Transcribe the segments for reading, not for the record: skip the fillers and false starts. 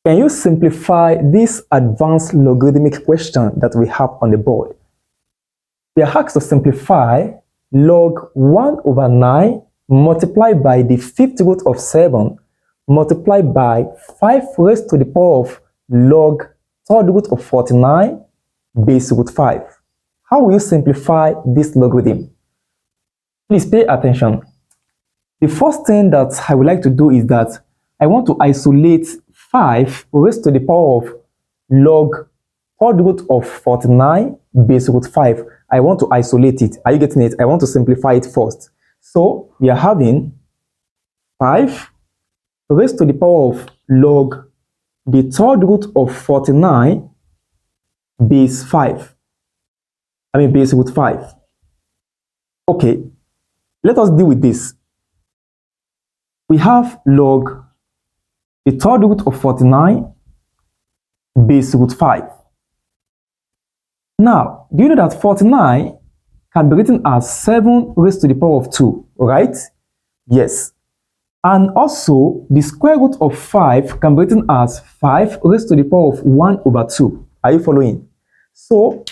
Can you simplify this advanced logarithmic question that we have on the board? We are asked to simplify log 1 over 9 multiplied by the fifth root of 7 multiplied by 5 raised to the power of log third root of 49 base root 5. How will you simplify this logarithm? Please pay attention. The first thing that I would like to do is that I want to isolate 5 raised to the power of log third root of 49 base root 5. I want to isolate it. Are you getting it? I want to simplify it first. So we are having 5 raised to the power of log the third root of 49 base 5. Base root 5. Okay, let us deal with this. We have log the third root of 49 base root 5. Now, do you know that 49 can be written as 7 raised to the power of 2, right? Yes. And also, the square root of 5 can be written as 5 raised to the power of 1 over 2. Are you following? So,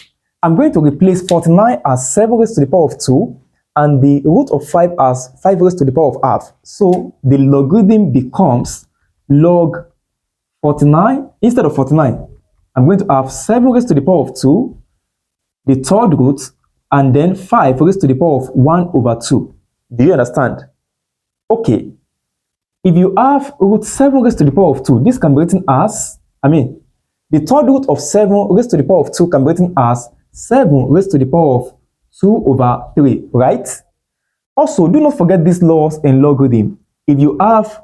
I'm going to replace 49 as 7 raised to the power of 2 and the root of 5 as 5 raised to the power of half. So, the logarithm becomes log 49. Instead of 49, I'm going to have 7 raised to the power of 2, the third root, and then 5 raised to the power of 1 over 2. Do you understand? Okay. If you have root 7 raised to the power of 2, this can be written as, the third root of 7 raised to the power of 2 can be written as 7 raised to the power of 2 over 3, right? Also, do not forget these laws in logarithm. If you have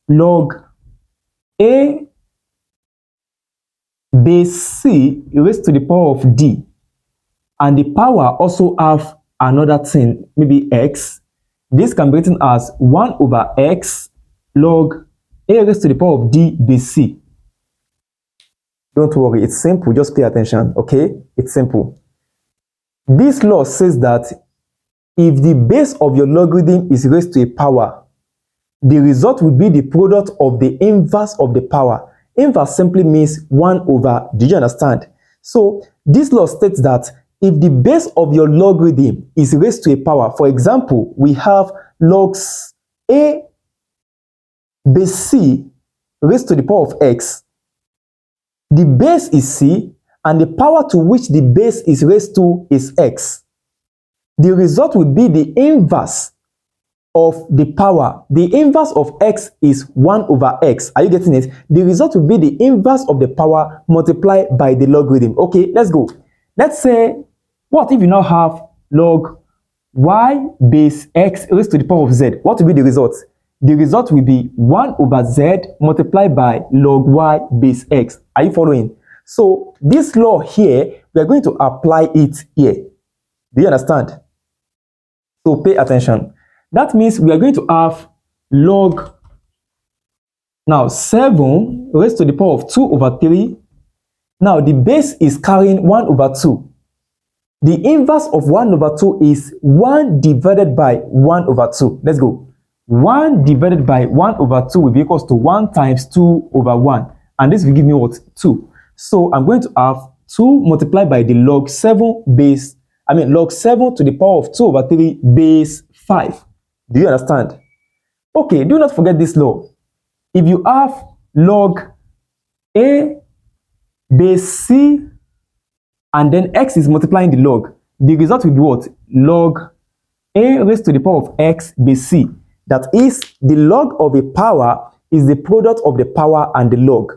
log A base C raised to the power of D, and the power also have another thing, maybe x, this can be written as 1 over x log A raised to the power of D base C. Don't worry, it's simple, just pay attention, okay? It's simple. This law says that if the base of your logarithm is raised to a power, the result will be the product of the inverse of the power. Inverse simply means 1 over, do you understand? So, this law states that if the base of your logarithm is raised to a power, for example, we have logs A base C raised to the power of x. The base is C, and the power to which the base is raised to is x. The result will be the inverse of the power. The inverse of x is 1 over x. Are you getting it? The result will be the inverse of the power multiplied by the logarithm. Okay, let's go. Let's say, what if you now have log y base x raised to the power of z? What will be the result? The result will be 1 over z multiplied by log y base x. Are you following? So, this law here, we are going to apply it here. Do you understand? So, pay attention. That means we are going to have log, now 7 raised to the power of 2 over 3. Now, the base is carrying 1 over 2. The inverse of 1 over 2 is 1 divided by 1 over 2. Let's go. 1 divided by 1 over 2 will be equals to 1 times 2 over 1. And this will give me what? 2. So I'm going to have 2 multiplied by the log 7 base, log 7 to the power of 2 over 3 base 5. Do you understand? Okay, do not forget this law. If you have log A base C and then x is multiplying the log, the result will be what? Log A raised to the power of x base C. That is, the log of a power is the product of the power and the log.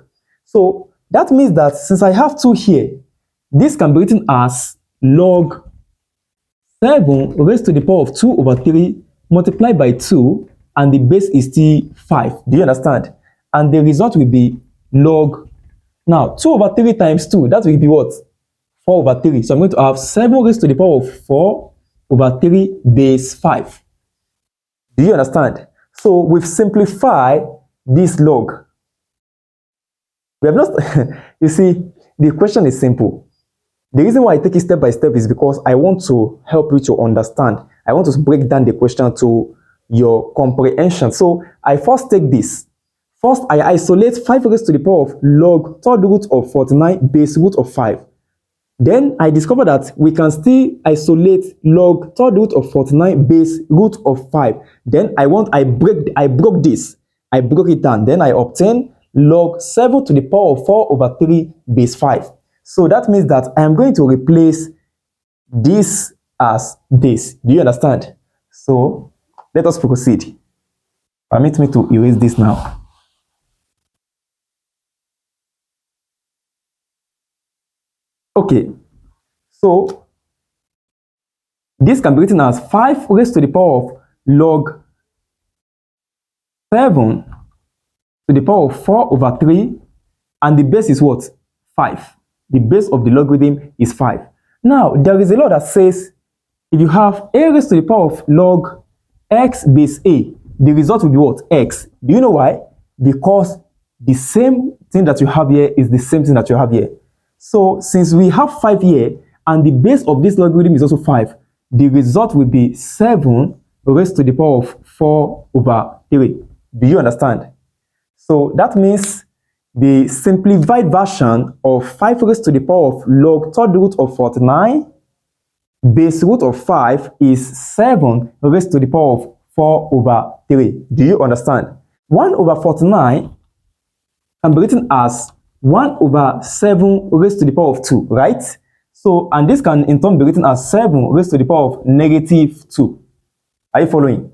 So that means that since I have 2 here, this can be written as log 7 raised to the power of 2 over 3 multiplied by 2, and the base is still 5. Do you understand? And the result will be log, now 2 over 3 times 2, that will be what? 4 over 3. So I'm going to have 7 raised to the power of 4 over 3 base 5. Do you understand? So we've simplified this log. We have not, you see, the question is simple. The reason why I take it step by step is because I want to help you to understand. I want to break down the question to your comprehension. So I first take this. First, I isolate 5 raised to the power of log third root of 49 base root of 5. Then I discover that we can still isolate log third root of 49 base root of 5. Then I broke this. I broke it down. Then I obtain log 7 to the power of 4 over 3 base 5. So that means that I am going to replace this as this. Do you understand? So let us proceed. Permit me to erase this now. Okay, so this can be written as 5 raised to the power of log 7 to the power of 4 over 3, and the base is what? 5. The base of the logarithm is 5. Now, there is a law that says if you have a raised to the power of log x base a, the result will be what? X. Do you know why? Because the same thing that you have here is the same thing that you have here. So since we have 5 here and the base of this logarithm is also 5, the result will be 7 raised to the power of 4 over 3. Do you understand? So that means the simplified version of 5 raised to the power of log third root of 49 base root of 5 is 7 raised to the power of 4 over 3. Do you understand? 1 over 49 can be written as 1 over 7 raised to the power of 2, right? So, and this can in turn be written as 7 raised to the power of negative 2. Are you following?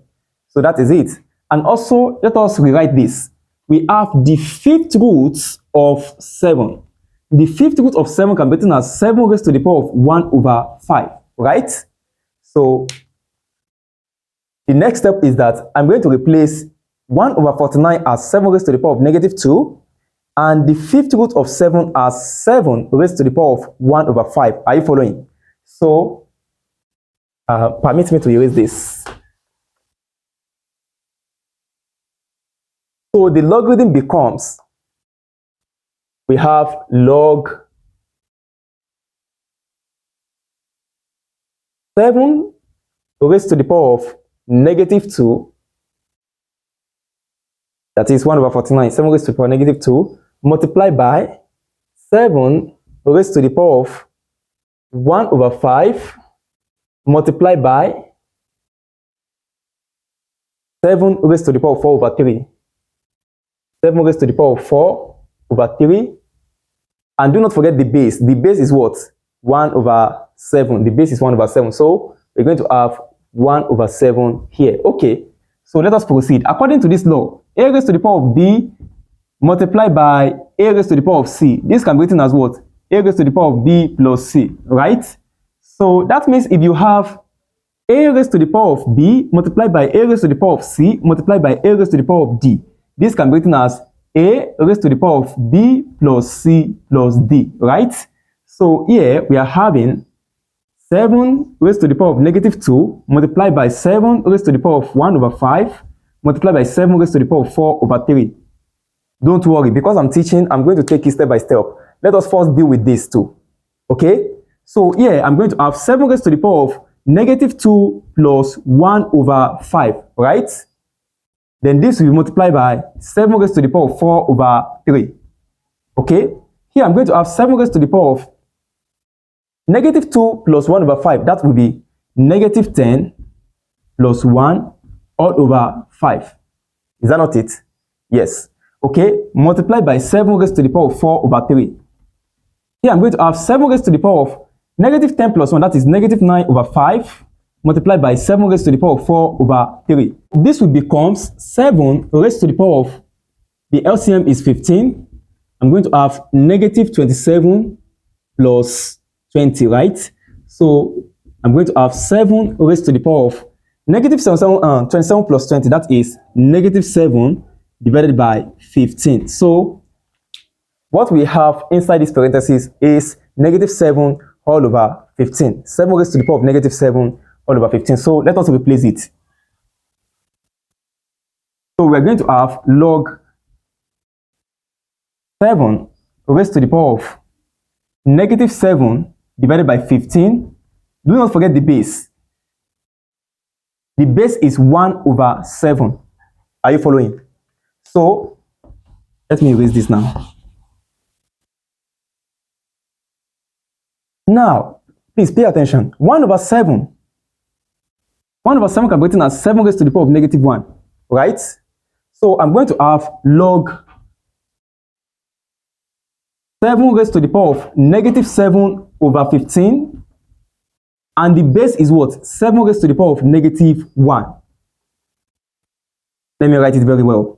So that is it. And also, let us rewrite this. We have the fifth root of 7. The fifth root of 7 can be written as 7 raised to the power of 1 over 5, right? So, the next step is that I'm going to replace 1 over 49 as 7 raised to the power of negative 2. And the fifth root of 7 as 7 raised to the power of 1 over 5. Are you following? So, permit me to erase this. So, the logarithm becomes, we have log 7 raised to the power of negative 2. That is 1 over 49, 7 raised to the power of negative 2, multiplied by 7 raised to the power of 1 over 5, multiplied by 7 raised to the power of 4 over 3. 7 raised to the power of 4 over 3. And do not forget the base. The base is what? 1 over 7. The base is 1 over 7. So we're going to have 1 over 7 here. Okay. So let us proceed. According to this law, a raised to the power of b multiplied by a raised to the power of c. This can be written as what? A raised to the power of b plus c, right? So that means if you have a raised to the power of b multiplied by a raised to the power of c multiplied by a raised to the power of d, this can be written as a raised to the power of b plus c plus d, right? So here we are having 7 raised to the power of negative 2 multiplied by 7 raised to the power of 1 over 5 multiplied by 7 raised to the power of 4 over 3. Don't worry, because I'm teaching, I'm going to take it step by step. Let us first deal with this too. Okay? So here I'm going to have 7 raised to the power of negative 2 plus 1 over 5, right? Then this will be multiplied by 7 raised to the power of 4 over 3. Okay? Here I'm going to have 7 raised to the power of negative 2 plus 1 over 5. That will be negative 10 plus 1 all over 5. Is that not it? Yes. Okay, multiplied by 7 raised to the power of 4 over 3. Here I'm going to have 7 raised to the power of negative 10 plus 1, that is negative 9 over 5, multiplied by 7 raised to the power of 4 over 3. This will become 7 raised to the power of, the LCM is 15. I'm going to have negative 27 plus 20, right? So I'm going to have 7 raised to the power of negative 27 plus 20, that is negative 7 divided by 15. So what we have inside this parenthesis is negative 7 all over 15. 7 raised to the power of negative 7 all over 15. So let us replace it. So we're going to have log 7 raised to the power of negative 7 divided by 15. Do not forget the base. The base is 1 over 7. Are you following? So Let me erase this now. Now, please pay attention. 1 over 7. 1 over 7 can be written as 7 raised to the power of negative 1, right? So I'm going to have log 7 raised to the power of negative 7 over 15. And the base is what? 7 raised to the power of negative 1. Let me write it very well.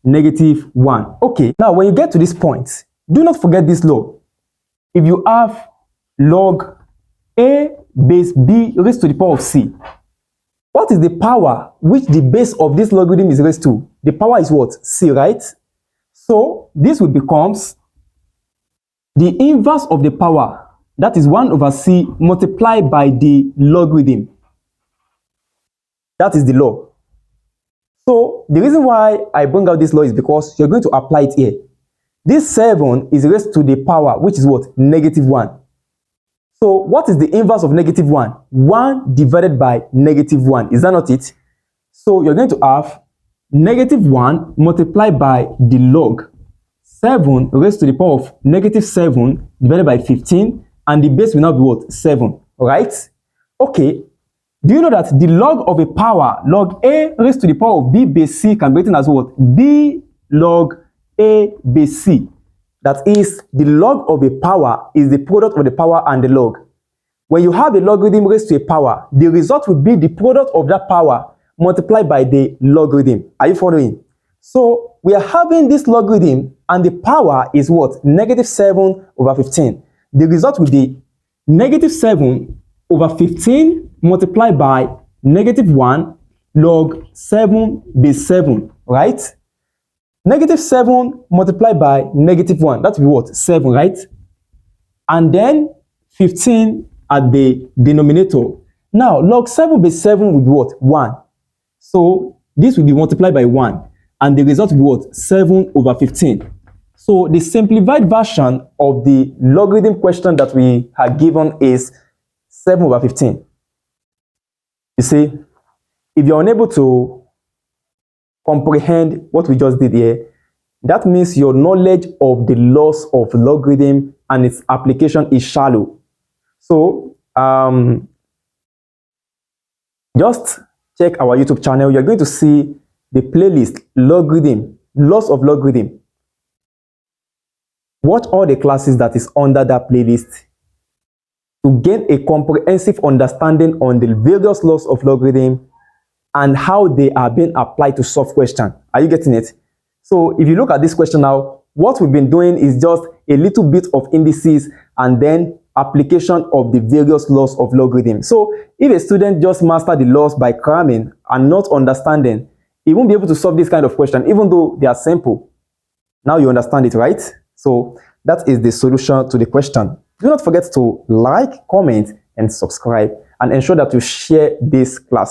Negative 1. Okay, now when you get to this point, do not forget this law. If you have log a base b raised to the power of c, what is the power which the base of this logarithm is raised to? The power is what? C, right? So this will becomes the inverse of the power, that is 1 over c multiplied by the logarithm. That is the law. So the reason why I bring out this law is because you're going to apply it here. This 7 is raised to the power, which is what? Negative 1. So what is the inverse of negative 1? 1 divided by negative 1. Is that not it? So you're going to have negative 1 multiplied by the log 7 raised to the power of negative 7 divided by 15, and the base will now be what? 7, right? Okay. Do you know that the log of a power, log a raised to the power of b base c, can be written as what? B log a base c. That is, the log of a power is the product of the power and the log. When you have a logarithm raised to a power, the result will be the product of that power multiplied by the logarithm. Are you following? So we are having this logarithm and the power is what? Negative 7 over 15. The result will be negative 7 over 15 multiplied by negative 1 log 7 base 7, right? Negative 7 multiplied by negative 1, that will be what? 7, right? And then 15 at the denominator. Now, log 7 base 7 will be what? 1. So this will be multiplied by 1. And the result will be what? 7 over 15. So the simplified version of the logarithm question that we are given is 7 over 15. You see, if you're unable to comprehend what we just did here, that means your knowledge of the laws of logarithm and its application is shallow. So just check our YouTube channel. You're going to see the playlist Logarithm, Laws of Logarithm. Watch all the classes that is under that playlist to gain a comprehensive understanding on the various laws of logarithm and how they are being applied to solve questions. Are you getting it? So if you look at this question now, what we've been doing is just a little bit of indices and then application of the various laws of logarithm. So if a student just master the laws by cramming and not understanding, he won't be able to solve this kind of question, even though they are simple. Now you understand it, right? So that is the solution to the question. Do not forget to like, comment, and subscribe, and ensure that you share this class.